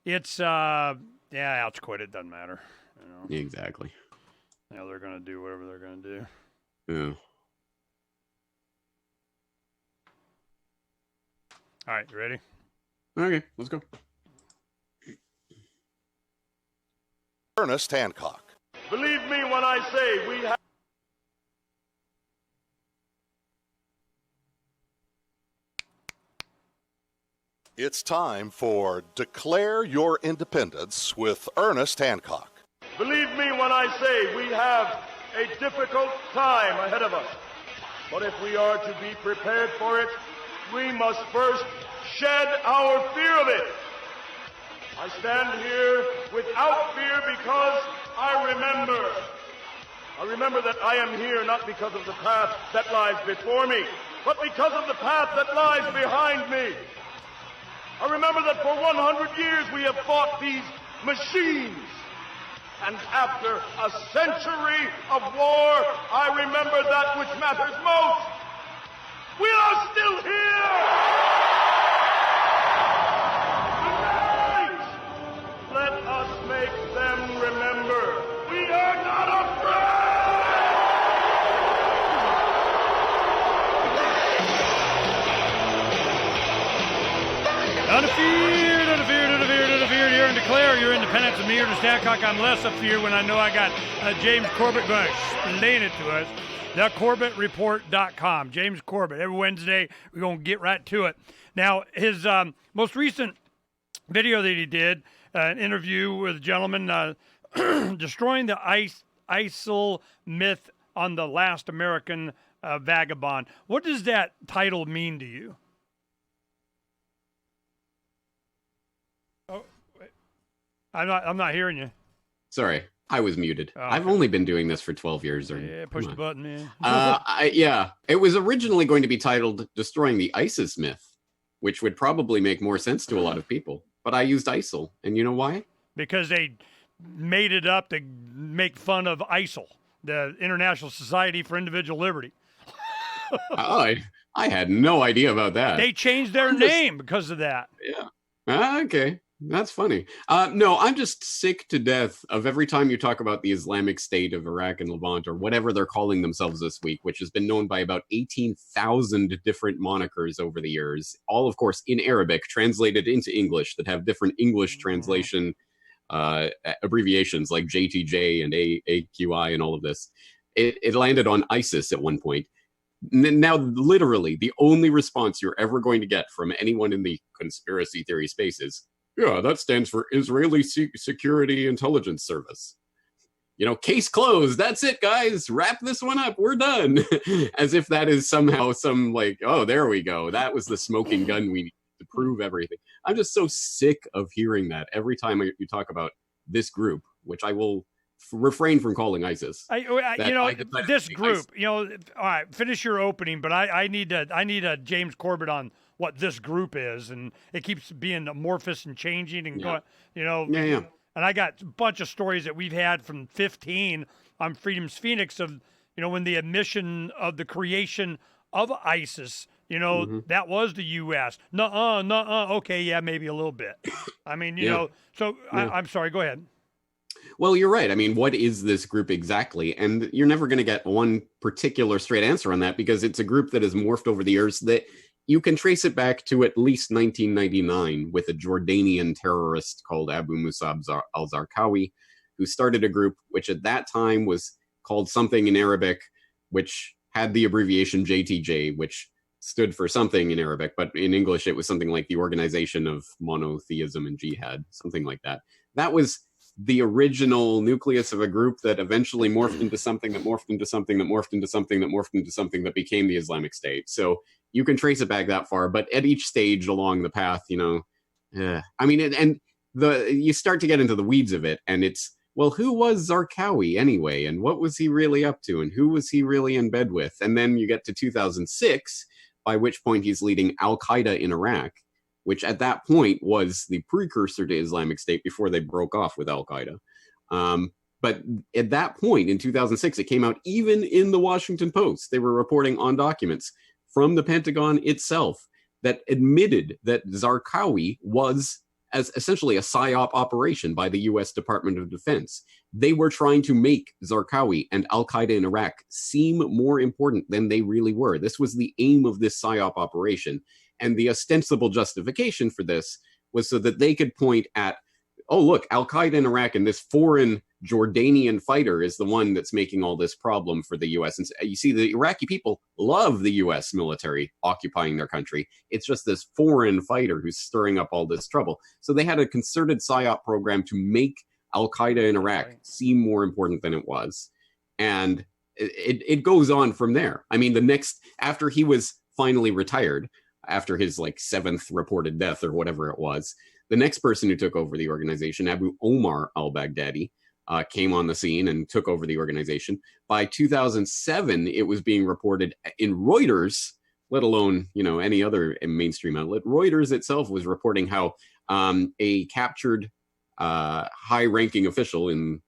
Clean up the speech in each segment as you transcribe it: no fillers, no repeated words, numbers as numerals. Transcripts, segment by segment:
It's yeah, ouch, quit. It doesn't matter. You know, Exactly. they're gonna do whatever they're gonna do. Yeah. All right, you ready? Okay, let's go. Ernest Hancock. Believe me when I say we have. It's time for Declare Your Independence with Ernest Hancock. Believe me when I say we have a difficult time ahead of us. But if we are to be prepared for it, we must first shed our fear of it. I stand here without fear because I remember that I am here not because of the path that lies before me, but because of the path that lies behind me. I remember that for 100 years we have fought these machines. And after a century of war, I remember that which matters most. We are still here! Tonight, let us make them remember we are not afraid! Unafeared, here and declare your independence of me, Ernest Hancock. I'm less afeared when I know I got James Corbett going to explain it to us. TheCorbettReport.com. James Corbett. Every Wednesday, we're going to get right to it. Now, his most recent video that he did, an interview with a gentleman destroying the ISIL myth on the last American vagabond. What does that title mean to you? Oh, wait. I'm not hearing you. Sorry, I was muted. Oh, I've okay. only been doing this for 12 years. Yeah, push the button, man. Yeah, it was originally going to be titled Destroying the ISIS Myth, which would probably make more sense to a lot of people. But I used ISIL, and you know why? Because they made it up to make fun of ISIL, the International Society for Individual Liberty. I had no idea about that. They changed their name because of that. Yeah. Okay. That's funny. No, I'm just sick to death of every time you talk about the Islamic State of Iraq and Levant, or whatever they're calling themselves this week, which has been known by about 18,000 different monikers over the years, all, of course, in Arabic, translated into English, that have different English translation abbreviations like JTJ and AQI and all of this. It landed on ISIS at one point. Now, literally, the only response you're ever going to get from anyone in the conspiracy theory space is, yeah, that stands for Israeli Security Intelligence Service. You know, case closed. That's it, guys. Wrap this one up. We're done. As if that is somehow some like, oh, there we go. That was the smoking gun we need to prove everything. I'm just so sick of hearing that every time you talk about this group, which I will refrain from calling ISIS. This group, ISIS. All right, finish your opening, but I need a James Corbett on what this group is, and it keeps being amorphous and changing and going, Yeah. And I got a bunch of stories that we've had from 15 on Freedom's Phoenix of, when the admission of the creation of ISIS, that was the U.S. Nuh-uh, okay, yeah, maybe a little bit. I mean, so yeah. I'm sorry, go ahead. Well, you're right. I mean, what is this group exactly? And you're never going to get one particular straight answer on that because it's a group that has morphed over the years that you can trace it back to at least 1999 with a Jordanian terrorist called Abu Musab al-Zarqawi, who started a group which at that time was called something in Arabic, which had the abbreviation JTJ, which stood for something in Arabic, but in English it was something like the Organization of Monotheism and Jihad, something like that. That was the original nucleus of a group that eventually morphed into something that morphed into something that morphed into something that morphed into something that became the Islamic State. So you can trace it back that far, but at each stage along the path, you start to get into the weeds of it, and it's, well, who was Zarqawi anyway, and what was he really up to, and who was he really in bed with? And then you get to 2006, by which point he's leading Al-Qaeda in Iraq, which at that point was the precursor to Islamic State before they broke off with Al-Qaeda. But at that point, in 2006, it came out even in the Washington Post. They were reporting on documents from the Pentagon itself that admitted that Zarqawi was as essentially a PSYOP operation by the U.S. Department of Defense. They were trying to make Zarqawi and al-Qaeda in Iraq seem more important than they really were. This was the aim of this PSYOP operation. And the ostensible justification for this was so that they could point at, oh, look, al-Qaeda in Iraq and this foreign Jordanian fighter is the one that's making all this problem for the U.S. And you see, the Iraqi people love the U.S. military occupying their country. It's just this foreign fighter who's stirring up all this trouble. So they had a concerted PSYOP program to make al-Qaeda in Iraq seem more important than it was. And it goes on from there. I mean, after he was finally retired, after his like 7th reported death or whatever it was, the next person who took over the organization, Abu Omar al-Baghdadi, came on the scene and took over the organization. By 2007, it was being reported in Reuters, let alone, any other mainstream outlet. Reuters itself was reporting how a captured high-ranking official in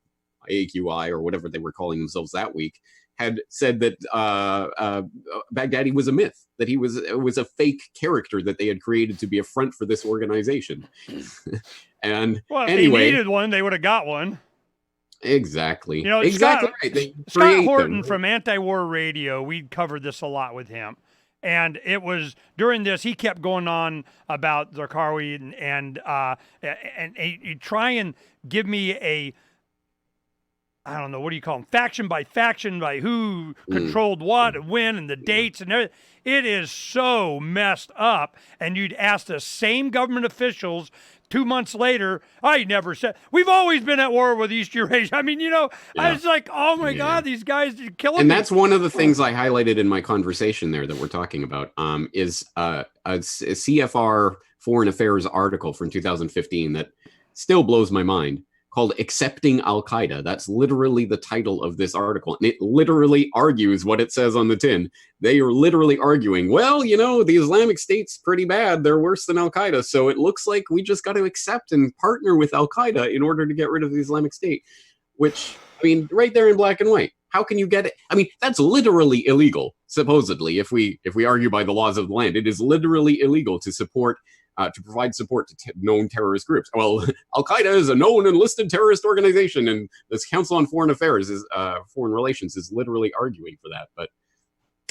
AQI, or whatever they were calling themselves that week, had said that Baghdadi was a myth, that it was a fake character that they had created to be a front for this organization. And well, if anyway, they needed one, they would have got one. Exactly. Exactly right. Scott Horton from Anti-War Radio, we covered this a lot with him. And it was during this, he kept going on about Zarqawi and he try and give me I don't know, what do you call them? Faction by who controlled what and when and the dates and everything. It is so messed up. And you'd ask the same government officials 2 months later, I never said, we've always been at war with East Eurasia. I mean, I was like, oh my God, these guys are killing me. And that's one of the things I highlighted in my conversation there that we're talking about, is a CFR Foreign Affairs article from 2015 that still blows my mind, called Accepting Al-Qaeda. That's literally the title of this article. And it literally argues what it says on the tin. They are literally arguing, well, the Islamic State's pretty bad. They're worse than Al-Qaeda. So it looks like we just got to accept and partner with Al-Qaeda in order to get rid of the Islamic State. Which, I mean, right there in black and white. How can you get it? I mean, that's literally illegal, supposedly, if we argue by the laws of the land. It is literally illegal to support to provide support to known terrorist groups. Well, Al-Qaeda is a known and listed terrorist organization, and this Council on Foreign Affairs Foreign Relations is literally arguing for that. But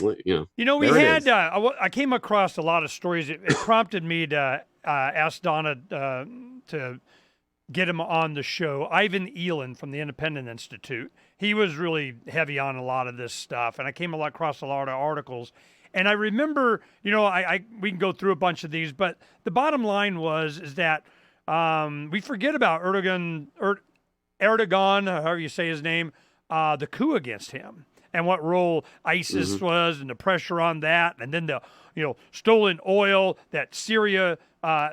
we had I came across a lot of stories. It prompted me to ask Donna to get him on the show. Ivan Elin from the Independent Institute. He was really heavy on a lot of this stuff, and I came across a lot of articles. And I remember, we can go through a bunch of these, but the bottom line is that we forget about Erdogan, however you say his name, the coup against him and what role ISIS was and the pressure on that. And then the, stolen oil that Syria,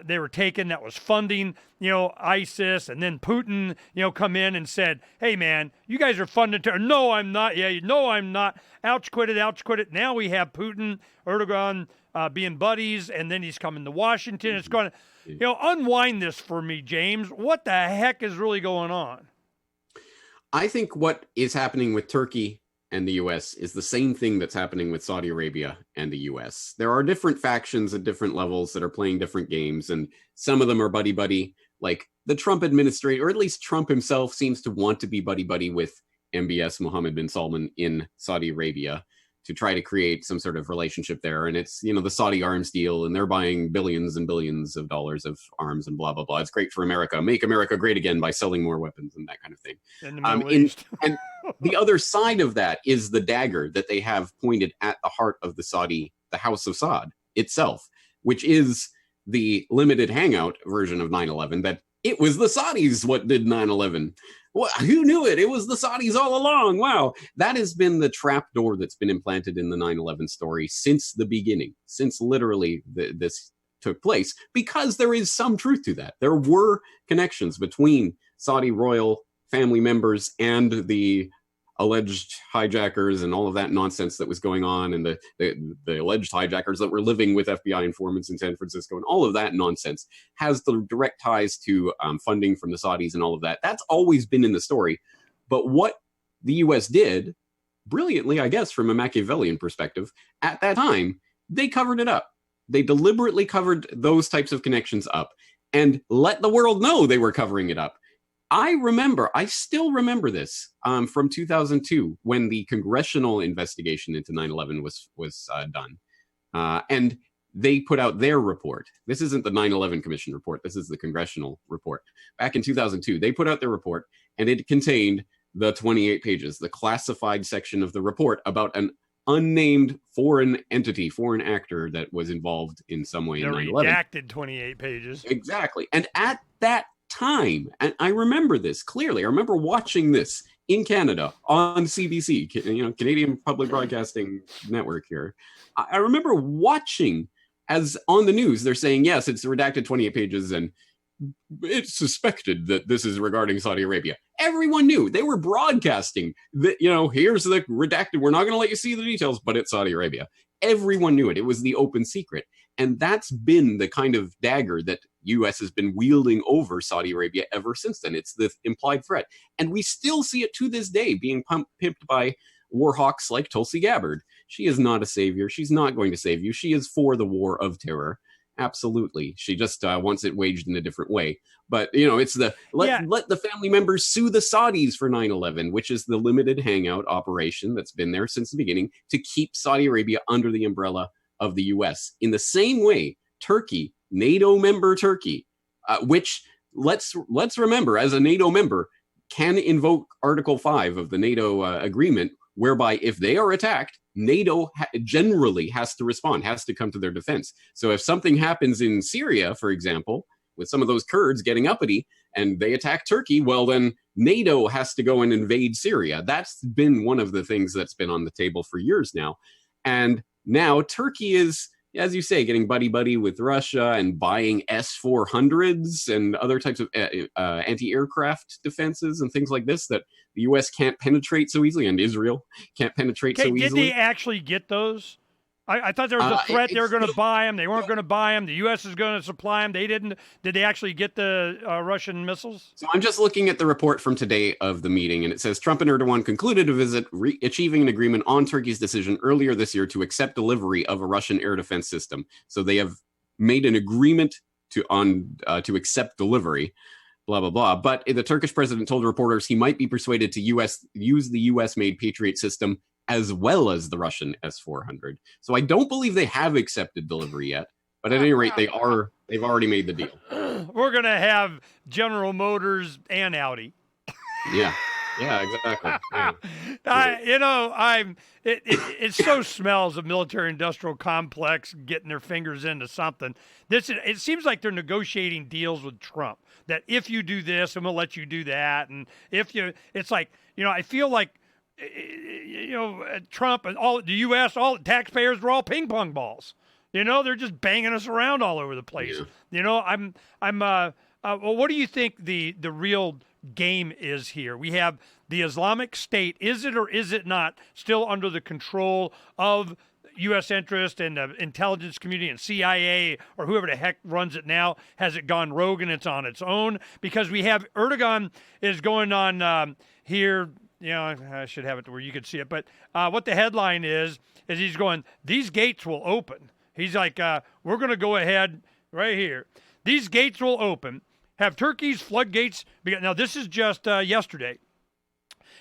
they were taking that was funding, ISIS. And then Putin, come in and said, hey, man, you guys are funding terror. No, I'm not. Yeah, no, I'm not. Ouch, quit it. Now we have Putin, Erdogan being buddies, and then he's coming to Washington. It's going to, unwind this for me, James. What the heck is really going on? I think what is happening with Turkey and the U.S. is the same thing that's happening with Saudi Arabia and the U.S. There are different factions at different levels that are playing different games, and some of them are buddy-buddy. Like the Trump administration, or at least Trump himself, seems to want to be buddy-buddy with MBS, Mohammed bin Salman, in Saudi Arabia to try to create some sort of relationship there. And it's, the Saudi arms deal, and they're buying billions and billions of dollars of arms and blah, blah, blah. It's great for America. Make America great again by selling more weapons and that kind of thing. And the other side of that is the dagger that they have pointed at the heart of the House of Saud itself, which is the limited hangout version of 9/11, that it was the Saudis what did 9/11. Well, who knew it? It was the Saudis all along. Wow. That has been the trapdoor that's been implanted in the 9/11 story since the beginning, since literally this took place, because there is some truth to that. There were connections between Saudi royal family members and the alleged hijackers and all of that nonsense that was going on, and the alleged hijackers that were living with FBI informants in San Francisco, and all of that nonsense has the direct ties to funding from the Saudis and all of that. That's always been in the story. But what the U.S. did, brilliantly, I guess, from a Machiavellian perspective, at that time, they covered it up. They deliberately covered those types of connections up. and let the world know they were covering it up. I still remember this from 2002 when the congressional investigation into 9/11 was done. And they put out their report. This isn't the 9/11 Commission report. This is the congressional report. Back in 2002, they put out their report, and it contained the 28 pages, the classified section of the report about an unnamed foreign entity, foreign actor that was involved in some way in 9/11. Redacted 28 pages. Exactly. And at that time, and I remember this clearly, I remember watching this in Canada on CBC, Canadian Public Broadcasting Network here. I remember watching as on the news, they're saying, yes, it's redacted 28 pages and it's suspected that this is regarding Saudi Arabia. Everyone knew. They were broadcasting that, here's the redacted. We're not going to let you see the details, but it's Saudi Arabia. Everyone knew it. It was the open secret. And that's been the kind of dagger that U.S. has been wielding over Saudi Arabia ever since then. It's the implied threat. And we still see it to this day being pimped by war hawks like Tulsi Gabbard. She is not a savior. She's not going to save you. She is for the war of terror. Absolutely. She just wants it waged in a different way. But, it's let the family members sue the Saudis for 9/11, which is the limited hangout operation that's been there since the beginning to keep Saudi Arabia under the umbrella of the U.S. In the same way, Turkey, NATO member Turkey, which let's remember as a NATO member, can invoke Article 5 of the NATO agreement, whereby if they are attacked, NATO generally has to respond, has to come to their defense. So if something happens in Syria, for example, with some of those Kurds getting uppity and they attack Turkey, well, then NATO has to go and invade Syria. That's been one of the things that's been on the table for years now. And now Turkey is, as you say, getting buddy-buddy with Russia and buying S-400s and other types of anti-aircraft defenses and things like this that the U.S. can't penetrate so easily, and Israel can't penetrate so easily. Did they actually get those? I thought there was a threat they were going to buy them. They weren't going to buy them. The U.S. is going to supply them. They didn't. Did they actually get the Russian missiles? So I'm just looking at the report from today of the meeting, and it says Trump and Erdogan concluded a visit, achieving an agreement on Turkey's decision earlier this year to accept delivery of a Russian air defense system. So they have made an agreement to accept delivery. Blah, blah, blah. But the Turkish president told reporters he might be persuaded to use the U.S.-made Patriot system as well as the Russian S-400. So I don't believe they have accepted delivery yet. But at any rate, they've already made the deal. We're going to have General Motors and Audi. Yeah. Yeah, exactly. Yeah. It so smells of military-industrial complex getting their fingers into something. It seems like they're negotiating deals with Trump. That if you do this, and we'll let you do that, and it's like, I feel like, Trump and all the U.S., all the taxpayers were all ping pong balls. They're just banging us around all over the place. Yeah. Well, what do you think the real game is here? We have the Islamic State. Is it or is it not still under the control of U.S. interest and the intelligence community and CIA or whoever the heck runs it now? Has it gone rogue and it's on its own? Because we have Erdogan is going on here. I should have it to where you could see it. But what the headline is he's going, these gates will open. He's like, we're going to go ahead right here. These gates will open. Have Turkey's floodgates begin? Now, this is just yesterday.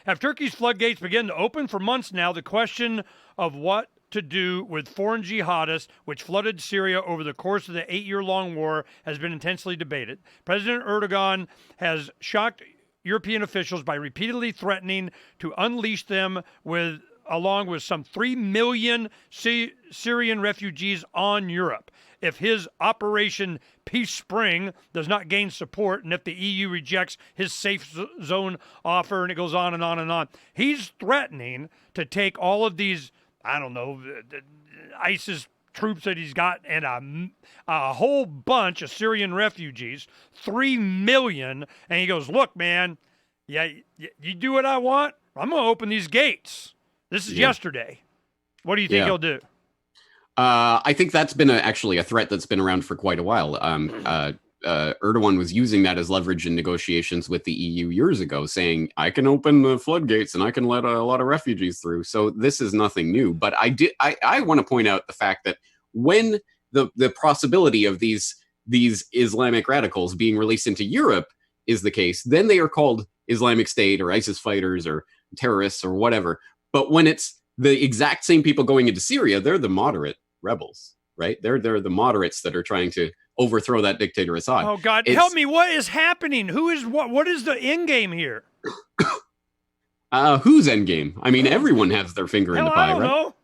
Have Turkey's floodgates begin to open? For months now, the question of what to do with foreign jihadists, which flooded Syria over the course of the 8-year-long war, has been intensely debated. President Erdogan has shocked European officials by repeatedly threatening to unleash them along with some 3 million Syrian refugees on Europe if his Operation Peace Spring does not gain support and if the EU rejects his safe zone offer, and it goes on and on and on. He's threatening to take all of these, ISIS troops that he's got and a whole bunch of Syrian refugees, 3 million, and he goes, look, man, you do what I want, I'm going to open these gates. This is yesterday. What do you think he'll do? I think that's been actually a threat that's been around for quite a while. Erdogan was using that as leverage in negotiations with the EU years ago, saying, I can open the floodgates and I can let a lot of refugees through. So this is nothing new. But I want to point out the fact that when the possibility of these these Islamic radicals being released into Europe is the case, then they are called Islamic State or ISIS fighters or terrorists or whatever. But when it's the exact same people going into Syria, they're the moderate rebels, right? They're the moderates that are trying to overthrow that dictator Assad. Oh God, help me! What is happening? Who is what? What is the end game here? Whose end game? I mean, everyone has their finger in the pie, I don't right? know.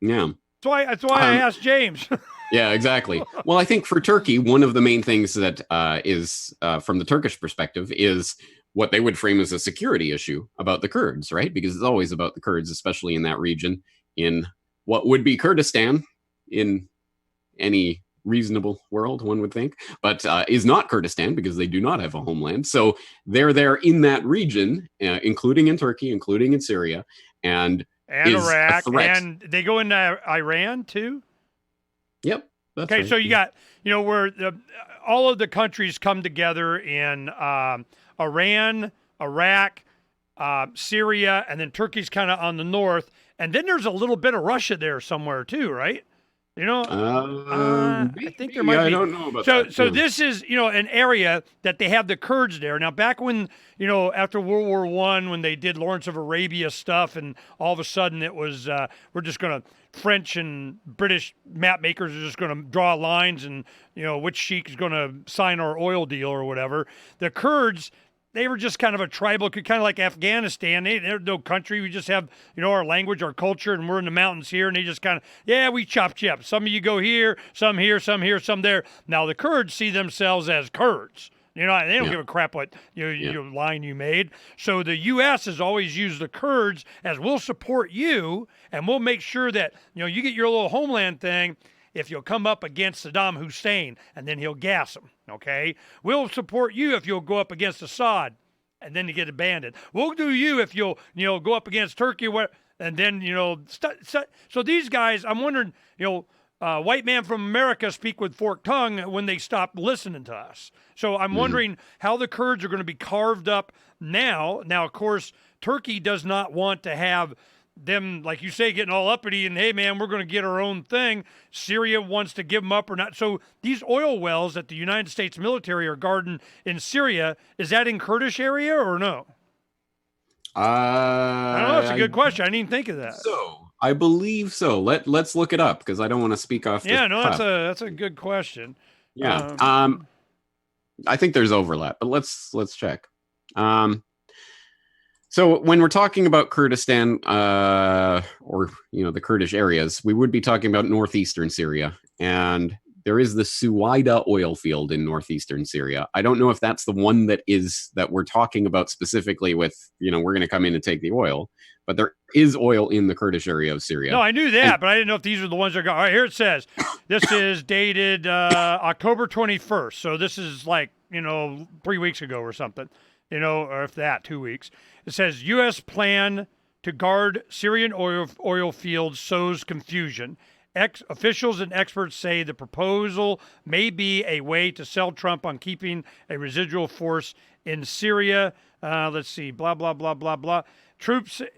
Yeah. That's why I asked James. Yeah, exactly. Well, I think for Turkey, one of the main things that is from the Turkish perspective is what they would frame as a security issue about the Kurds, right? Because it's always about the Kurds, especially in that region, in what would be Kurdistan in any reasonable world, one would think, but is not Kurdistan because they do not have a homeland. So they're there in that region, including in Turkey, including in Syria, and Iraq, and they go into Iran too. Yep. Okay, right. So you got, where all of the countries come together in Iran, Iraq, Syria, and then Turkey's kind of on the north, and then there's a little bit of Russia there somewhere too, right? I think there might be. I don't know about that. So this is, an area that they have the Kurds there. Now, back when, after World War I, when they did Lawrence of Arabia stuff, and all of a sudden it was, we're just going to, French and British map makers are just going to draw lines and, which sheik is going to sign our oil deal or whatever. The Kurds, they were just kind of a tribal, kind of like Afghanistan. They're no country. We just have, our language, our culture, and we're in the mountains here. And they just kind of, we chop. Some of you go here, some here, some there. Now, the Kurds see themselves as Kurds. They don't give a crap what your line you made. So the U.S. has always used the Kurds as we'll support you, and we'll make sure that, you get your little homeland thing if you'll come up against Saddam Hussein, and then he'll gas them, okay? We'll support you if you'll go up against Assad, and then you get abandoned. We'll do you if you'll, go up against Turkey, and then, so these guys, I'm wondering, white man from America speak with forked tongue when they stop listening to us. So I'm wondering how the Kurds are going to be carved up now. Now, of course, Turkey does not want to have them, like you say, getting all uppity and, hey, man, we're going to get our own thing. Syria wants to give them up or not. So these oil wells that the United States military are guarding in Syria, is that in Kurdish area or no? I don't know. It's a good question. I didn't even think of that. So I believe so. Let's look it up because I don't want to speak off. That's a good question. Yeah. I think there's overlap, but let's check. So when we're talking about Kurdistan, or the Kurdish areas, we would be talking about northeastern Syria, and there is the Suwaida oil field in northeastern Syria. I don't know if that's the one that we're talking about specifically with, we're going to come in and take the oil, but there is oil in the Kurdish area of Syria. No, I knew that, but I didn't know if these are the ones that are going. All right, here it says, this is dated October 21st. So this is like, 3 weeks ago or something, or if that, 2 weeks. It says, U.S. plan to guard Syrian oil fields sows confusion. Officials and experts say the proposal may be a way to sell Trump on keeping a residual force in Syria. Let's see, blah, blah, blah, blah, blah.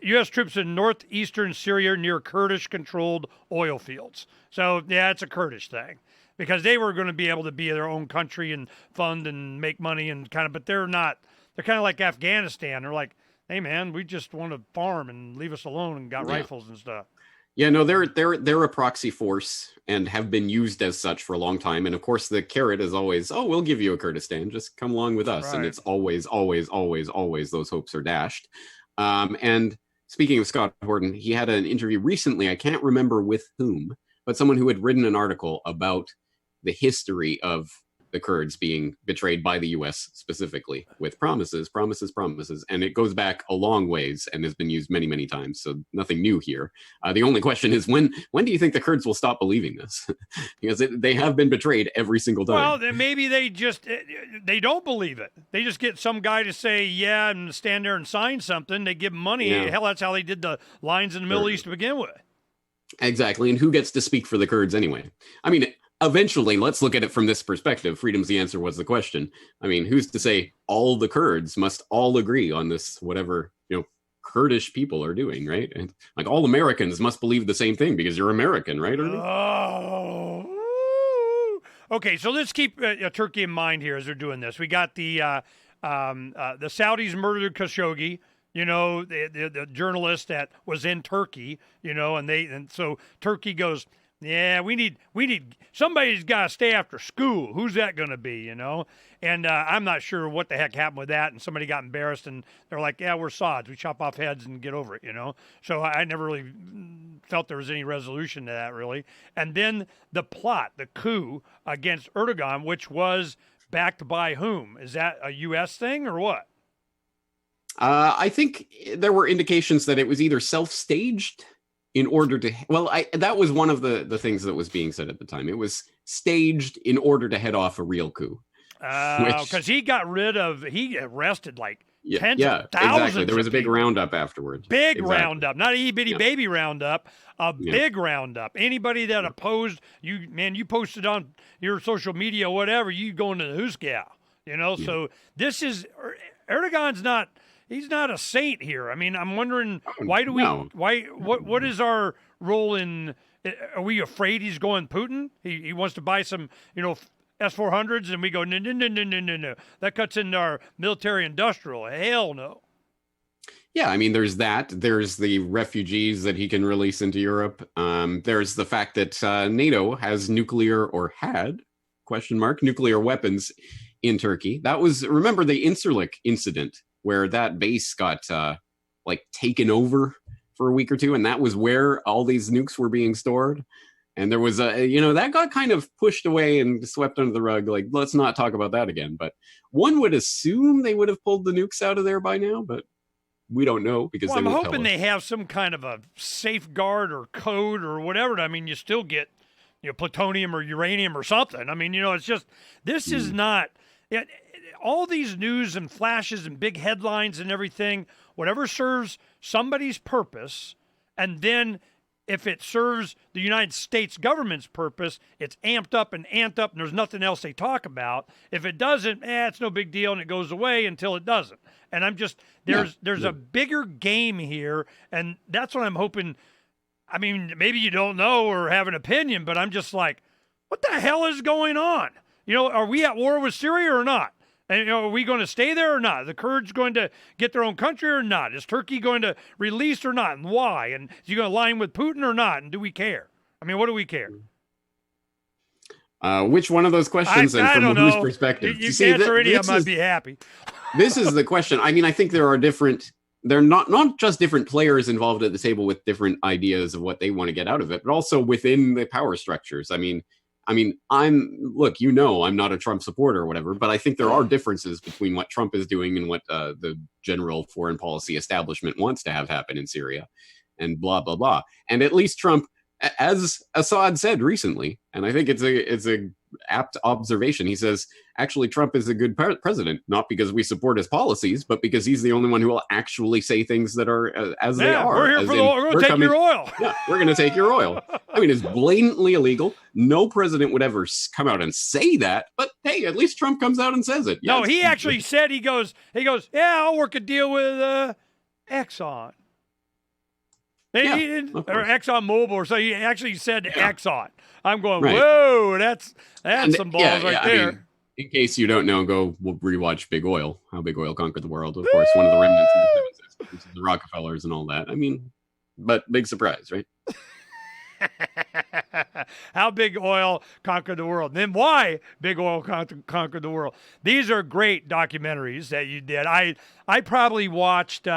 U.S. troops in northeastern Syria near Kurdish-controlled oil fields. So, yeah, it's a Kurdish thing because they were going to be able to be their own country and fund and make money and but they're not. They're kind of like Afghanistan. They're like, hey, man, we just want to farm and leave us alone and got rifles and stuff. Yeah, no, they're a proxy force and have been used as such for a long time. And of course, the carrot is always, we'll give you a Kurdistan, just come along with us. Right. And it's always, always, always, always those hopes are dashed. And speaking of Scott Horton, he had an interview recently. I can't remember with whom, but someone who had written an article about the history of the Kurds being betrayed by the U.S. specifically with promises. And it goes back a long ways and has been used many, many times. So nothing new here. The only question is when do you think the Kurds will stop believing this? Because they have been betrayed every single time. Well, then maybe they don't believe it. They just get some guy to say, yeah, and stand there and sign something. They give them money. Yeah. Hell, that's how they did the lines in the Middle East to begin with. Exactly. And who gets to speak for the Kurds anyway? I mean, eventually, let's look at it from this perspective. Freedom's the answer was the question. I mean, who's to say all the Kurds must all agree on this, whatever, Kurdish people are doing, right? And like all Americans must believe the same thing because you're American, right, Ernie? Oh, Okay, so let's keep Turkey in mind here as they're doing this. We got the Saudis murdered Khashoggi, the journalist that was in Turkey, and so Turkey goes, yeah, we need somebody's got to stay after school. Who's that going to be, And I'm not sure what the heck happened with that. And somebody got embarrassed, and they're like, yeah, we're sods. We chop off heads and get over it, So I never really felt there was any resolution to that, really. And then the plot, the coup against Erdogan, which was backed by whom? Is that a U.S. thing or what? I think there were indications that it was either self-staged in order to, that was one of the things that was being said at the time. It was staged in order to head off a real coup. Because he arrested like tens of thousands. Exactly. There was a big roundup afterwards. Roundup, not a itty-bitty baby roundup, big roundup. Anybody that opposed you posted on your social media, whatever, you going to the Huskow, So this is, Erdogan's not, he's not a saint here. I mean, I'm wondering what is our role in, are we afraid he's going Putin? He wants to buy some, S-400s, and we go, no. That cuts into our military industrial. Hell no. Yeah, I mean, there's that. There's the refugees that he can release into Europe. There's the fact that NATO has nuclear weapons in Turkey. That was, remember the Incirlik incident where that base got taken over for a week or two, and that was where all these nukes were being stored. And there was that got kind of pushed away and swept under the rug. Like, let's not talk about that again. But one would assume they would have pulled the nukes out of there by now, but we don't know because I'm hoping they have some kind of a safeguard or code or whatever. I mean, you still get plutonium or uranium or something. I mean, it's just, this is not all these news and flashes and big headlines and everything, whatever serves somebody's purpose, and then if it serves the United States government's purpose, it's amped up, and there's nothing else they talk about. If it doesn't, it's no big deal, and it goes away until it doesn't. And I'm just, there's a bigger game here, and that's what I'm hoping. I mean, maybe you don't know or have an opinion, but I'm just like, what the hell is going on? Are we at war with Syria or not? And are we going to stay there or not? Are the Kurds going to get their own country or not? Is Turkey going to release or not, and why? And is he going to line with Putin or not? And do we care? I mean, what do we care? Which one of those questions, and from whose perspective? You can answer any of them, I'd be happy. This is the question. I mean, I think there are they're not just different players involved at the table with different ideas of what they want to get out of it, but also within the power structures. I mean, I'm not a Trump supporter or whatever, but I think there are differences between what Trump is doing and what the general foreign policy establishment wants to have happen in Syria, and blah, blah, blah. And at least Trump, as Assad said recently, and I think it's a apt observation. He says, actually, Trump is a good president, not because we support his policies, but because he's the only one who will actually say things that are as they are. We're here for we're going to take your oil. Yeah, we're going to take your oil. I mean, it's blatantly illegal. No president would ever come out and say that, but hey, at least Trump comes out and says it. No, he actually said, he goes, yeah, I'll work a deal with Exxon. Or Exxon Mobil, or so he actually said Exxon. I'm going, whoa, that's some balls there. I mean, in case you don't know, go rewatch Big Oil, How Big Oil Conquered the World. Of course, one of the remnants of the 70s, the Rockefellers and all that. I mean, but big surprise, right? How Big Oil Conquered the World. And then why Big Oil Conquered the World. These are great documentaries that you did. I probably watched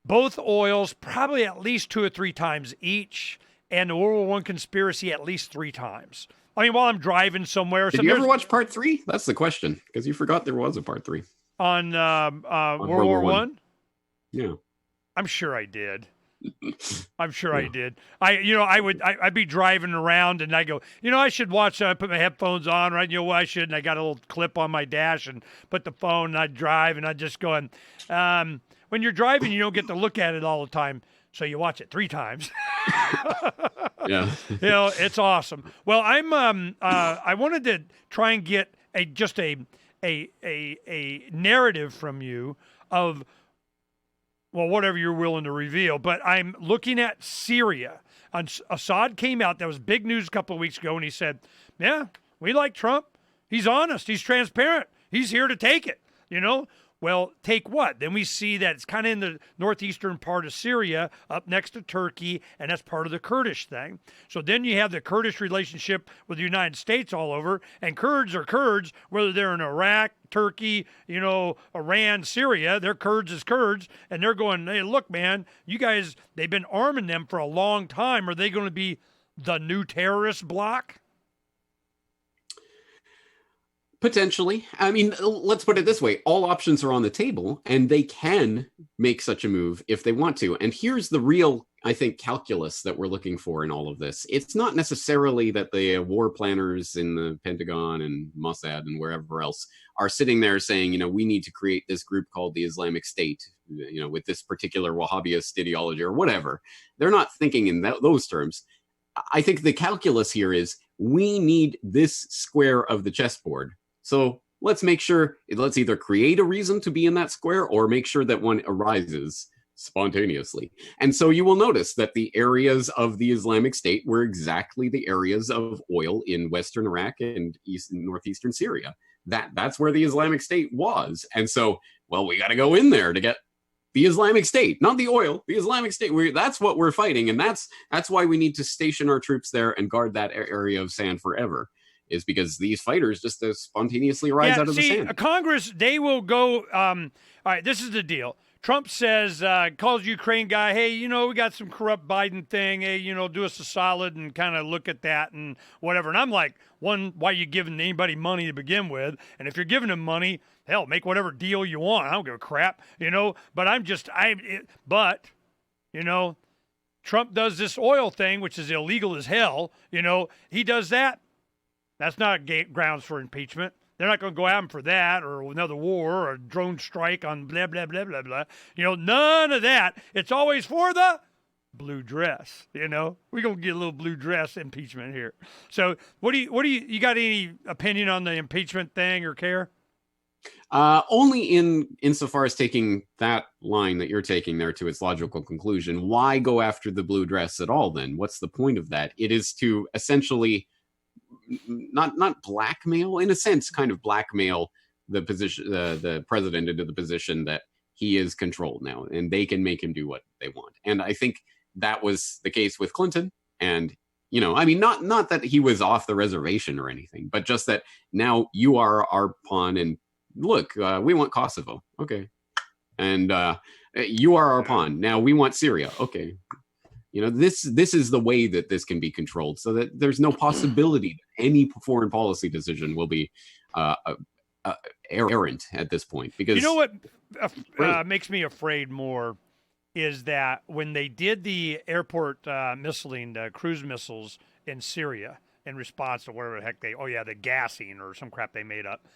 both oils probably at least 2 or 3 times each, and the World War I conspiracy at least 3 times. I mean, while I'm driving somewhere. Did you ever watch part 3? That's the question, because you forgot there was a part 3. On World War I? Yeah. I'm sure I did. I did. I'd be driving around and I go, I should watch. I put my headphones on, right? I should. And I got a little clip on my dash and put the phone, and I'd drive, and I'd just go, when you're driving, you don't get to look at it all the time. So you watch it 3 times. Yeah. It's awesome. Well, I wanted to try and get a narrative from you of, well, whatever you're willing to reveal, but I'm looking at Syria. Assad came out, that was big news a couple of weeks ago, and he said, yeah, We like Trump. He's honest. He's transparent. He's here to take it, Well, take what? Then we see that it's kind of in the northeastern part of Syria, up next to Turkey, and that's part of the Kurdish thing. So then you have the Kurdish relationship with the United States all over, and Kurds are Kurds, whether they're in Iraq, Turkey, Iran, Syria, they're Kurds as Kurds, and they're going, hey, look, man, you guys, they've been arming them for a long time. Are they going to be the new terrorist bloc? Potentially. I mean, let's put it this way. All options are on the table, and they can make such a move if they want to. And here's the real, I think, calculus that we're looking for in all of this. It's not necessarily that the war planners in the Pentagon and Mossad and wherever else are sitting there saying, we need to create this group called the Islamic State, with this particular Wahhabist ideology or whatever. They're not thinking in those terms. I think the calculus here is we need this square of the chessboard. So let's make sure, let's either create a reason to be in that square or make sure that one arises spontaneously. And so you will notice that the areas of the Islamic State were exactly the areas of oil in Western Iraq and northeastern Syria. That's where the Islamic State was. And so, well, we got to go in there to get the Islamic State, not the oil, the Islamic State. That's what we're fighting. And that's why we need to station our troops there and guard that area of sand forever. Is because these fighters just spontaneously rise out of the sand. Congress, they will go, all right, this is the deal. Trump says, calls Ukraine guy, hey, we got some corrupt Biden thing. Hey, do us a solid and kind of look at that and whatever. And I'm like, one, why are you giving anybody money to begin with? And if you're giving them money, hell, make whatever deal you want. I don't give a crap, But Trump does this oil thing, which is illegal as hell. He does that. That's not grounds for impeachment. They're not going to go at him for that or another war or a drone strike on blah, blah, blah, blah, blah. None of that. It's always for the blue dress. We're going to get a little blue dress impeachment here. So what do you got any opinion on the impeachment thing or care? Only insofar as taking that line that you're taking there to its logical conclusion. Why go after the blue dress at all then? What's the point of that? It is to essentially not blackmail, in a sense, kind of blackmail the position, the president into the position that he is controlled now, and they can make him do what they want. And I think that was the case with Clinton. And not that he was off the reservation or anything, but just that now you are our pawn, and look, we want Kosovo, okay, and you are our pawn. Now we want Syria, okay. This is the way that this can be controlled, so that there's no possibility that any foreign policy decision will be errant at this point. Because what makes me afraid more is that when they did the airport missiling, the cruise missiles in Syria in response to whatever the heck the gassing or some crap they made up.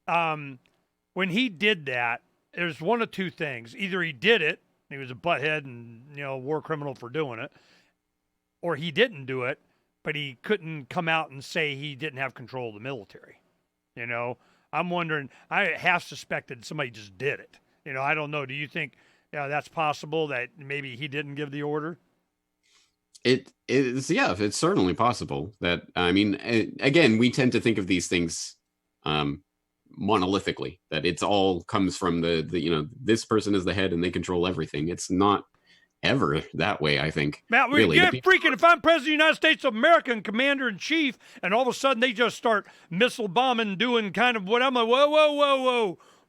When he did that, there's one of two things: either he did it. He was a butthead and, war criminal for doing it. Or he didn't do it, but he couldn't come out and say he didn't have control of the military. I'm wondering, I half suspected somebody just did it. I don't know. Do you think that's possible that maybe he didn't give the order? It's certainly possible that, again, we tend to think of these things monolithically, that it's all comes from the this person is the head and they control everything. It's not ever that way, I think. Matt, really, freaking if I'm president of the United States of America and commander in chief, and all of a sudden they just start missile bombing, doing kind of what I'm like,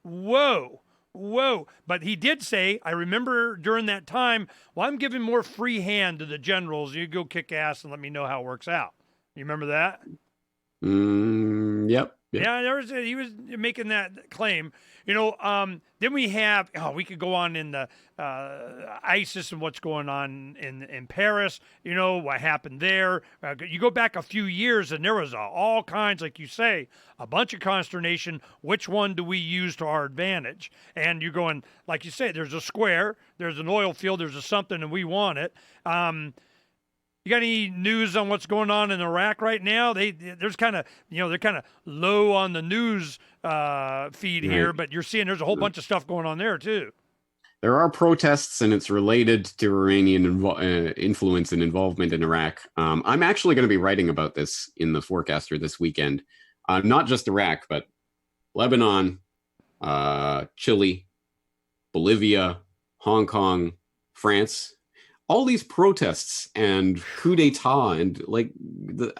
whoa. But he did say, I remember during that time, well, I'm giving more free hand to the generals. You go kick ass and let me know how it works out. You remember that? Yep. Yeah, he was making that claim. Then we have, we could go on in the ISIS and what's going on in Paris, what happened there. You go back a few years and there was all kinds, like you say, a bunch of consternation. Which one do we use to our advantage? And you're going, like you say, there's a square, there's an oil field, there's a something, and we want it. You got any news on what's going on in Iraq right now? They're kind of low on the news feed here, but you're seeing there's a whole bunch of stuff going on there too. There are protests, and it's related to Iranian influence and involvement in Iraq. I'm actually going to be writing about this in the Forecaster this weekend. not just Iraq, but Lebanon, Chile, Bolivia, Hong Kong, France, all these protests and coup d'etat, and like the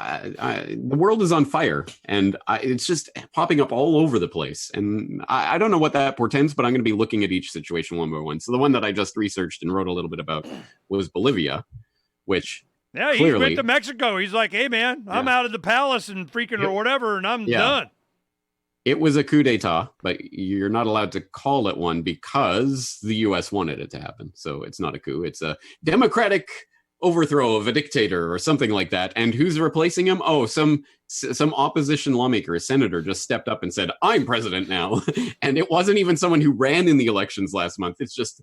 world is on fire, and it's just popping up all over the place. And I don't know what that portends, but I'm going to be looking at each situation one by one. So the one that I just researched and wrote a little bit about was Bolivia, which he went to Mexico. He's like, hey, man, I'm out of the palace and freaking or whatever, and I'm done. It was a coup d'etat, but you're not allowed to call it one because the U.S. wanted it to happen. So it's not a coup. It's a democratic overthrow of a dictator or something like that. And who's replacing him? Oh, some opposition lawmaker, a senator, just stepped up and said, I'm president now. And it wasn't even someone who ran in the elections last month. It's just,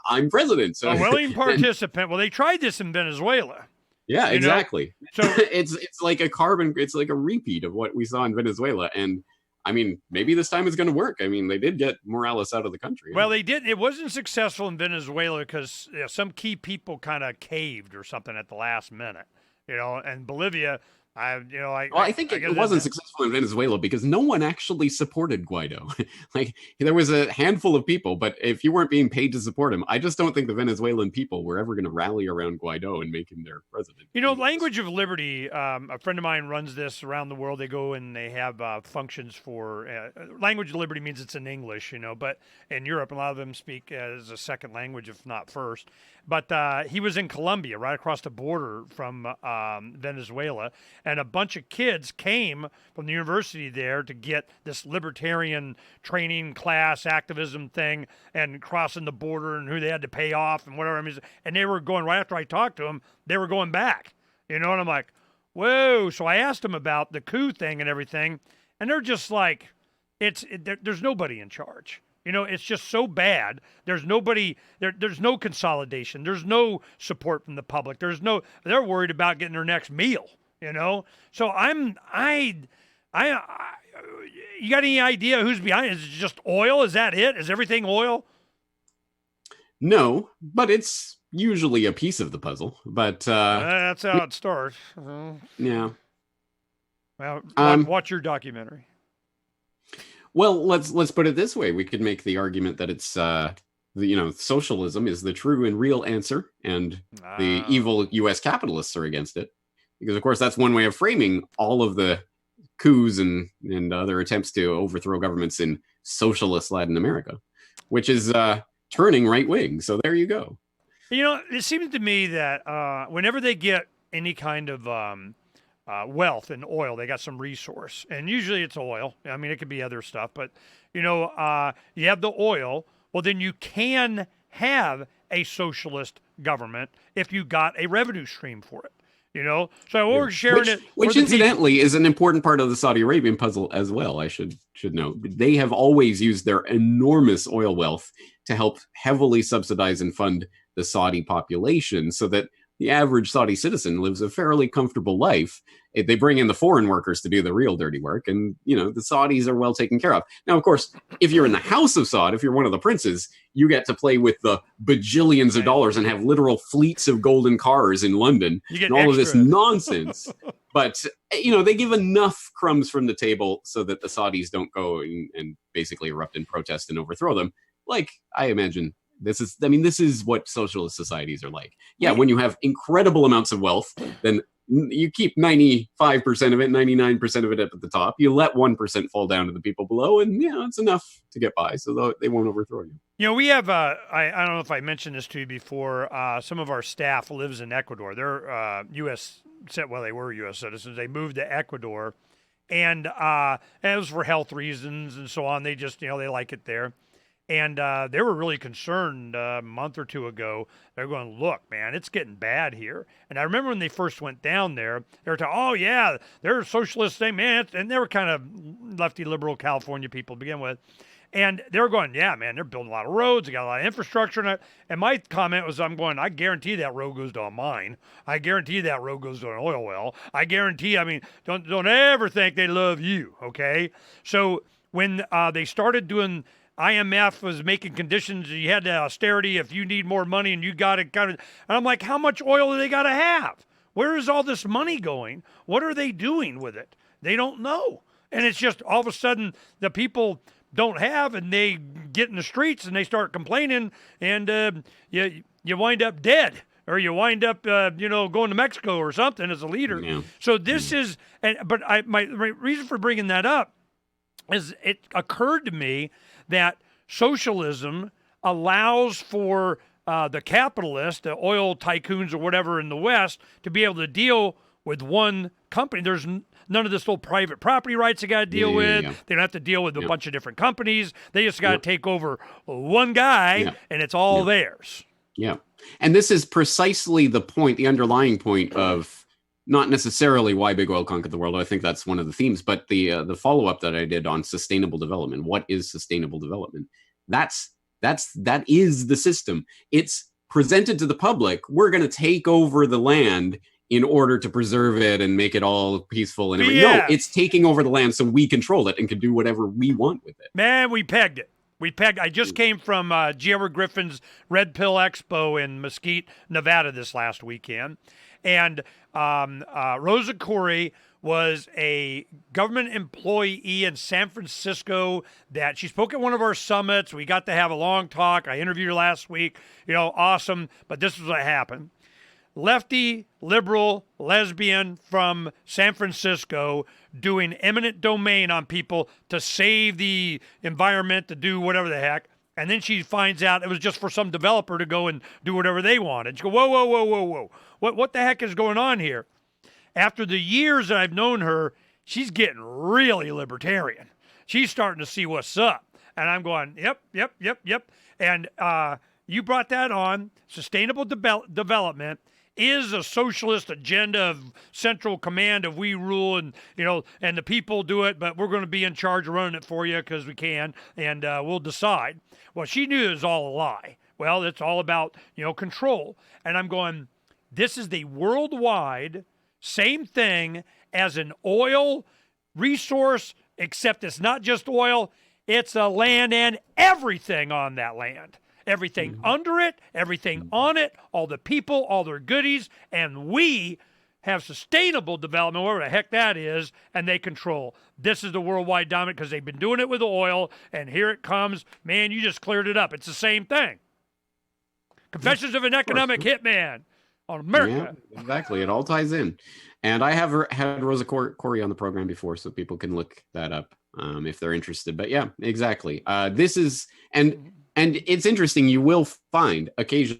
I'm president. So a willing participant. Well, they tried this in Venezuela. Yeah, exactly. So it's like it's like a repeat of what we saw in Venezuela. And I mean, maybe this time it's going to work. I mean, they did get Morales out of the country. Well, they did. It wasn't successful in Venezuela because some key people kind of caved or something at the last minute, and Bolivia, I think it wasn't successful in Venezuela because no one actually supported Guaido. Like, there was a handful of people, but if you weren't being paid to support him, I just don't think the Venezuelan people were ever going to rally around Guaido and make him their president. Language of Liberty, a friend of mine runs this around the world. They go and they have functions for language of liberty means it's in English, but in Europe, a lot of them speak as a second language, if not first. But he was in Colombia, right across the border from Venezuela, and a bunch of kids came from the university there to get this libertarian training class, activism thing, and crossing the border and who they had to pay off and whatever. And they were going, right after I talked to them, they were going back, and I'm like, whoa. So I asked them about the coup thing and everything, and they're just like, there's nobody in charge. It's just so bad. There's nobody there. There's no consolidation. There's no support from the public. They're worried about getting their next meal, So you got any idea who's behind it? Is it just oil? Is that it? Is everything oil? No, but it's usually a piece of the puzzle. But that's how it starts. Yeah. Well, watch your documentary. Well, let's put it this way. We could make the argument that it's socialism is the true and real answer, and the evil U.S. capitalists are against it. Because, of course, that's one way of framing all of the coups and other attempts to overthrow governments in socialist Latin America, which is turning right-wing. So there you go. It seems to me that whenever they get any kind of wealth in oil, they got some resource. And usually it's oil. I mean, it could be other stuff. But, you have the oil. Well, then you can have a socialist government if you got a revenue stream for it. So we're sharing it. Which incidentally is an important part of the Saudi Arabian puzzle as well. I should note. They have always used their enormous oil wealth to help heavily subsidize and fund the Saudi population so that the average Saudi citizen lives a fairly comfortable life. They bring in the foreign workers to do the real dirty work, and the Saudis are well taken care of. Now, of course, if you're in the house of Saud, if you're one of the princes, you get to play with the bajillions of dollars and have literal fleets of golden cars in London and all of this nonsense. But they give enough crumbs from the table so that the Saudis don't go and basically erupt in protest and overthrow them. Like, I imagine this is what socialist societies are like. Yeah, when you have incredible amounts of wealth, then you keep 95% of it, 99% of it up at the top. You let 1% fall down to the people below, and it's enough to get by, so they won't overthrow you. We have, I don't know if I mentioned this to you before, some of our staff lives in Ecuador. They're they were U.S. citizens. They moved to Ecuador, and it was for health reasons and so on. They just, they like it there. And they were really concerned a month or two ago. They're going, look, man, it's getting bad here. And I remember when they first went down there, they were talking, oh, yeah, they're socialist thing, man. And they were kind of lefty liberal California people to begin with. And they were going, yeah, man, they're building a lot of roads. They got a lot of infrastructure. And my comment was, I guarantee that road goes to a mine. I guarantee that road goes to an oil well. Don't ever think they love you, okay? So when they started doing... IMF was making conditions. You had the austerity. If you need more money and you got it, and I'm like, how much oil do they got to have? Where is all this money going? What are they doing with it? They don't know. And it's just all of a sudden the people don't have, and they get in the streets and they start complaining, and you wind up dead, or you wind up going to Mexico or something as a leader. Yeah. So this is, but my reason for bringing that up is it occurred to me that socialism allows for the capitalists, the oil tycoons or whatever in the West, to be able to deal with one company. There's none of this little private property rights they got to deal with. Yeah. They don't have to deal with a bunch of different companies. They just got to take over one guy, and it's all theirs. Yeah. And this is precisely the point, the underlying point of not necessarily why big oil conquered the world. I think that's one of the themes, but the follow-up that I did on sustainable development. What is sustainable development? That is the system. It's presented to the public. We're going to take over the land in order to preserve it and make it all peaceful. And no, it's taking over the land so we control it and can do whatever we want with it. Man, we pegged it. I just came from G.R. Griffin's Red Pill Expo in Mesquite, Nevada this last weekend. And Rosa Corey was a government employee in San Francisco that she spoke at one of our summits. We got to have a long talk. I interviewed her last week. Awesome. But this is what happened. Lefty, liberal, lesbian from San Francisco doing eminent domain on people to save the environment, to do whatever the heck. And then she finds out it was just for some developer to go and do whatever they wanted. She goes, whoa. What the heck is going on here? After the years that I've known her, she's getting really libertarian. She's starting to see what's up. And I'm going, yep. And you brought that on. Sustainable development is a socialist agenda of central command of we rule, and and the people do it, but we're going to be in charge of running it for you because we can, and we'll decide. Well, she knew it was all a lie. Well, it's all about control. And I'm going, this is the worldwide same thing as an oil resource, except it's not just oil, it's a land and everything on that land. Everything under it, everything on it, all the people, all their goodies, and we have sustainable development, whatever the heck that is, and they control. This is the worldwide dominant because they've been doing it with oil, and here it comes. Man, you just cleared it up. It's the same thing. Confessions of an Economic Hitman on America. Yeah, exactly. It all ties in. And I have had Rosa Corey on the program before, so people can look that up if they're interested. But yeah, exactly. This is... And it's interesting, you will find occasionally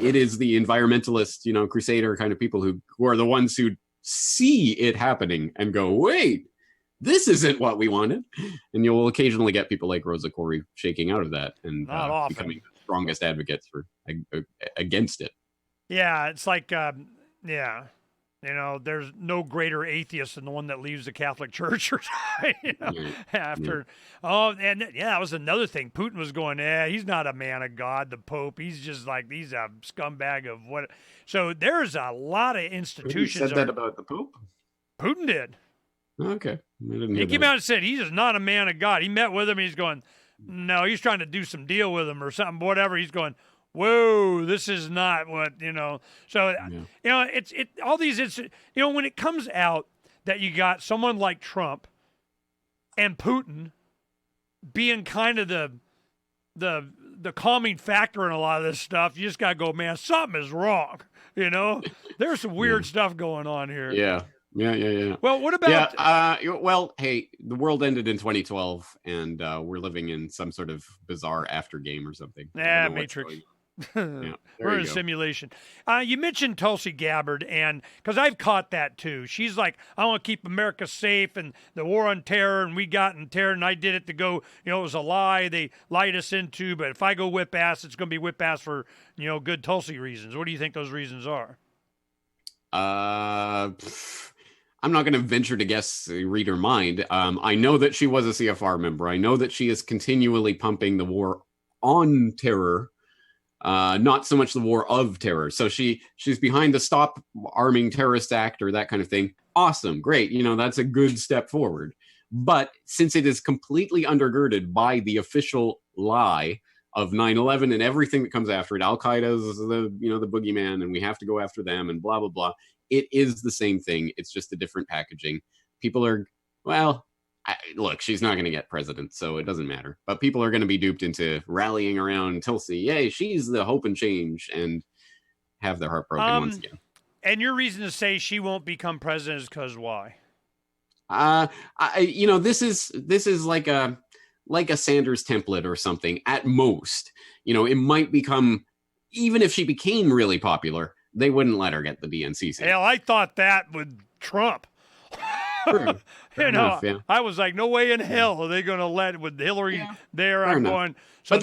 it is the environmentalist, crusader kind of people who are the ones who see it happening and go, wait, this isn't what we wanted. And you'll occasionally get people like Rosa Corey shaking out of that and becoming the strongest advocates against it. Yeah, it's like, there's no greater atheist than the one that leaves the Catholic Church or after. Oh, and that was another thing. Putin was going, he's not a man of God, the Pope. He's just like, he's a scumbag of what. So there's a lot of institutions. Who said that about the Pope? Putin did. Okay. He came out and said he's just not a man of God. He met with him. And he's going, no, he's trying to do some deal with him or something, whatever. He's going, whoa, this is not what, So, it's all these, when it comes out that you got someone like Trump and Putin being kind of the calming factor in a lot of this stuff, you just got to go, man, something is wrong. There's some weird stuff going on here. Yeah. Well, what about... hey, the world ended in 2012, and we're living in some sort of bizarre after game or something. Yeah, Matrix. We're in a simulation. You mentioned Tulsi Gabbard, and because I've caught that too. She's like, I want to keep America safe, and the war on terror, and we got in terror, and I did it to go, it was a lie they lied us into, but if I go whip ass, it's going to be whip ass for, good Tulsi reasons. What do you think those reasons are? I'm not going to venture to guess, read her mind. I know that she was a CFR member. I know that she is continually pumping the war on terror, not so much the war of terror. So she's behind the Stop Arming Terrorists Act or that kind of thing. Awesome, great. That's a good step forward. But since it is completely undergirded by the official lie of 9/11 and everything that comes after it, Al-Qaeda is the boogeyman, and we have to go after them, and blah blah blah. It is the same thing. It's just a different packaging. People are, well, Look, she's not going to get president, so it doesn't matter. But people are going to be duped into rallying around Tulsi. Yay, she's the hope and change, and have their heart broken once again. And your reason to say she won't become president is because why? This is like a Sanders template or something at most. It might become, even if she became really popular, they wouldn't let her get the DNC seat. Hell, I thought that with Trump. Fair enough, yeah. I was like, no way in hell are they going to let with Hillary there. Fair I'm enough. going. So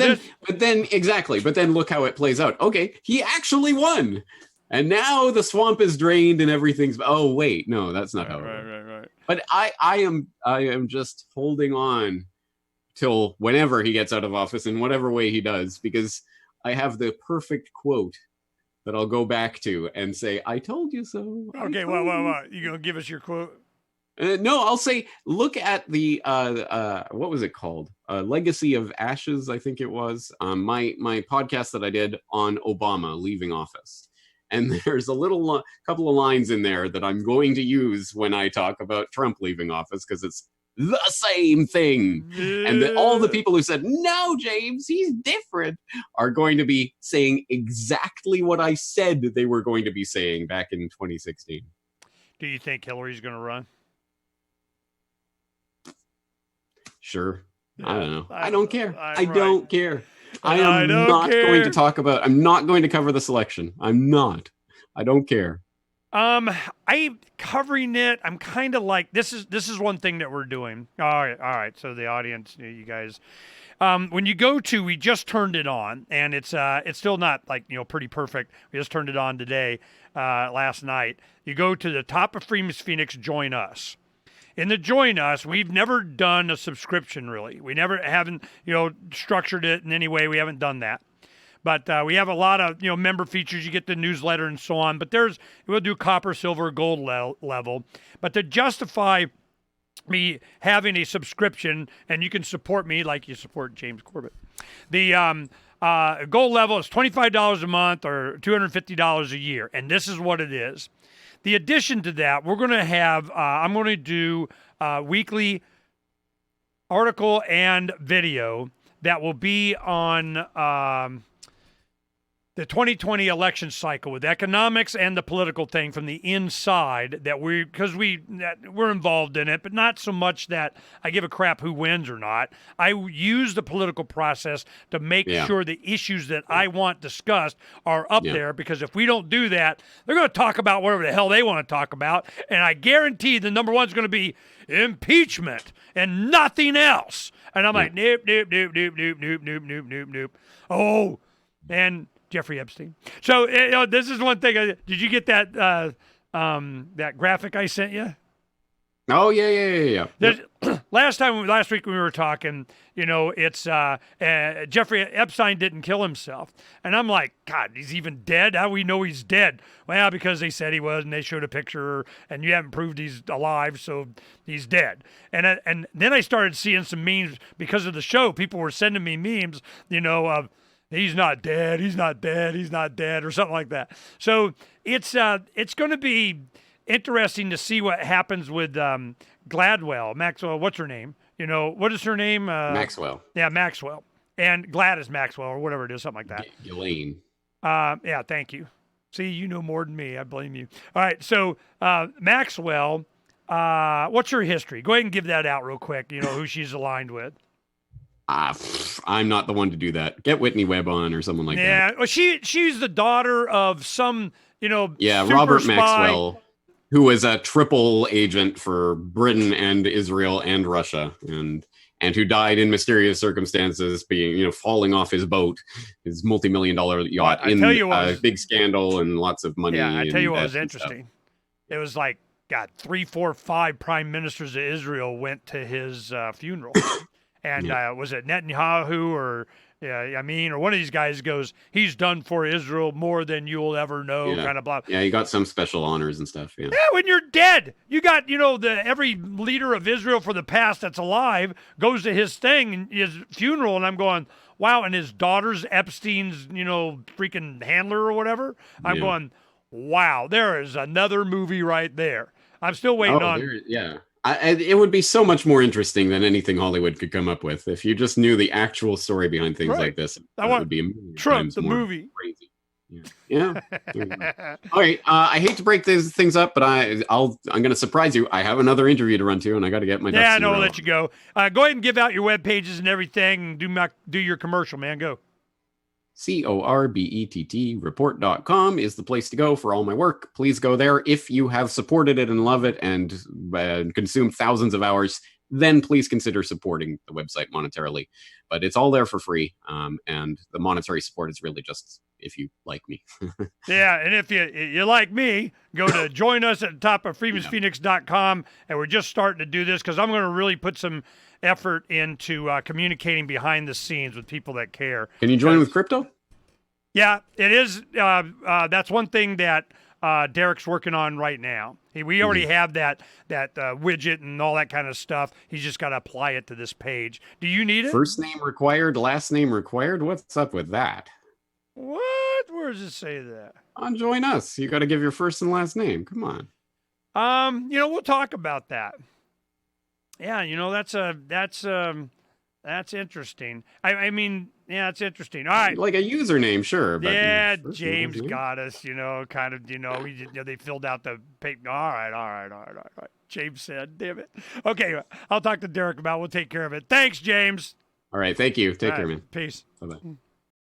but then look how it plays out. Okay, he actually won, and now the swamp is drained and everything's. Oh wait, no, that's not how. Right. But I am just holding on till whenever he gets out of office in whatever way he does, because I have the perfect quote that I'll go back to and say, "I told you so." Okay, what? You gonna give us your quote? No, I'll say, look at the what was it called? Legacy of Ashes, I think it was. My podcast that I did on Obama leaving office, and there's a little couple of lines in there that I'm going to use when I talk about Trump leaving office, because it's the same thing. Yeah. And all the people who said, "No, James, he's different," are going to be saying exactly what I said they were going to be saying back in 2016. Do you think Hillary's going to run? Sure. Yeah, I don't know. I don't care. I right. don't care. I am not going to talk about. I'm not going to cover this election. I'm not. I don't care. I'm covering it. I'm kind of like, this is one thing that we're doing. All right. So the audience, you guys, when you go to, we just turned it on, and it's still not like, pretty perfect. We just turned it on today, last night. You go to the top of Freeman's Phoenix, join us. In the Join Us, we've never done a subscription, really. We haven't structured it in any way. We haven't done that. But we have a lot of, member features. You get the newsletter and so on. But we'll do copper, silver, gold level. But to justify me having a subscription, and you can support me like you support James Corbett. The gold level is $25 a month or $250 a year. And this is what it is. The addition to that, we're going to have, I'm going to do weekly article and video that will be on the 2020 election cycle with economics and the political thing from the inside because we're involved in it, but not so much that I give a crap who wins or not. I use the political process to make sure the issues that I want discussed are up there, because if we don't do that, they're going to talk about whatever the hell they want to talk about, and I guarantee the number one is going to be impeachment and nothing else. And I'm like, nope. Oh, and Jeffrey Epstein. So this is one thing. Did you get that that graphic I sent you? Oh yeah. Last week when we were talking, it's Jeffrey Epstein didn't kill himself, and I'm like, God, he's even dead. How do we know he's dead? Well, because they said he was, and they showed a picture, and you haven't proved he's alive, so he's dead. And then I started seeing some memes because of the show. People were sending me memes, of, he's not dead, or something like that. So it's going to be interesting to see what happens with Maxwell. What's her name? What is her name? Maxwell. Yeah, Maxwell. And Gladys Maxwell, or whatever it is, something like that. Ghislaine. Yeah, thank you. See, you know more than me. I blame you. All right, so Maxwell, what's her history? Go ahead and give that out real quick, who she's aligned with. I'm not the one to do that. Get Whitney Webb on or someone like that. Yeah, well, she's the daughter of some, super Robert spy. Maxwell, who was a triple agent for Britain and Israel and Russia, and who died in mysterious circumstances, being falling off his boat, his multi-million-dollar yacht, in a big scandal and lots of money. Yeah, I tell you what was interesting. It was like, God, 3, 4, 5 prime ministers of Israel went to his funeral. And was it Netanyahu or one of these guys goes, he's done for Israel more than you'll ever know, kind of blah. Yeah, he got some special honors and stuff. Yeah, when you're dead, you got, every leader of Israel for the past that's alive goes to his thing, his funeral, and I'm going, wow, and his daughter's Epstein's, freaking handler or whatever. I'm going, wow, there is another movie right there. I'm still waiting on. It would be so much more interesting than anything Hollywood could come up with if you just knew the actual story behind things Right. like this. I It want would be a million Trump, times the more movie. crazy. Yeah. All right. I hate to break these things up, but I'm going to surprise you. I have another interview to run to, and I got to get my ducks Yeah, in a no, row. I'll let you go. Go ahead and give out your web pages and everything, and do your commercial, man. Go. CORBETT report.com is the place to go for all my work. Please go there. If you have supported it and love it and consumed thousands of hours, then please consider supporting the website monetarily. But it's all there for free. And the monetary support is really just if you like me. Yeah, and if you like me, go to join us at the top of freemansphoenix.com. And we're just starting to do this because I'm going to really put some effort into communicating behind the scenes with people that care. Can you join with crypto? Yeah, it is. That's one thing that Derek's working on right now. We already have that widget and all that kind of stuff. He's just got to apply it to this page. Do you need it? First name required, last name required? What's up with that? What? Where does it say that? On Join Us. You got to give your first and last name. Come on. We'll talk about that. Yeah, that's interesting. I mean, yeah, it's interesting. All right. Like a username, sure. But Yeah, James got us, kind of, they filled out the paper. All right. James said, damn it. Okay, I'll talk to Derek about it. We'll take care of it. Thanks, James. All right, thank you. Take care, man. Peace. Bye-bye.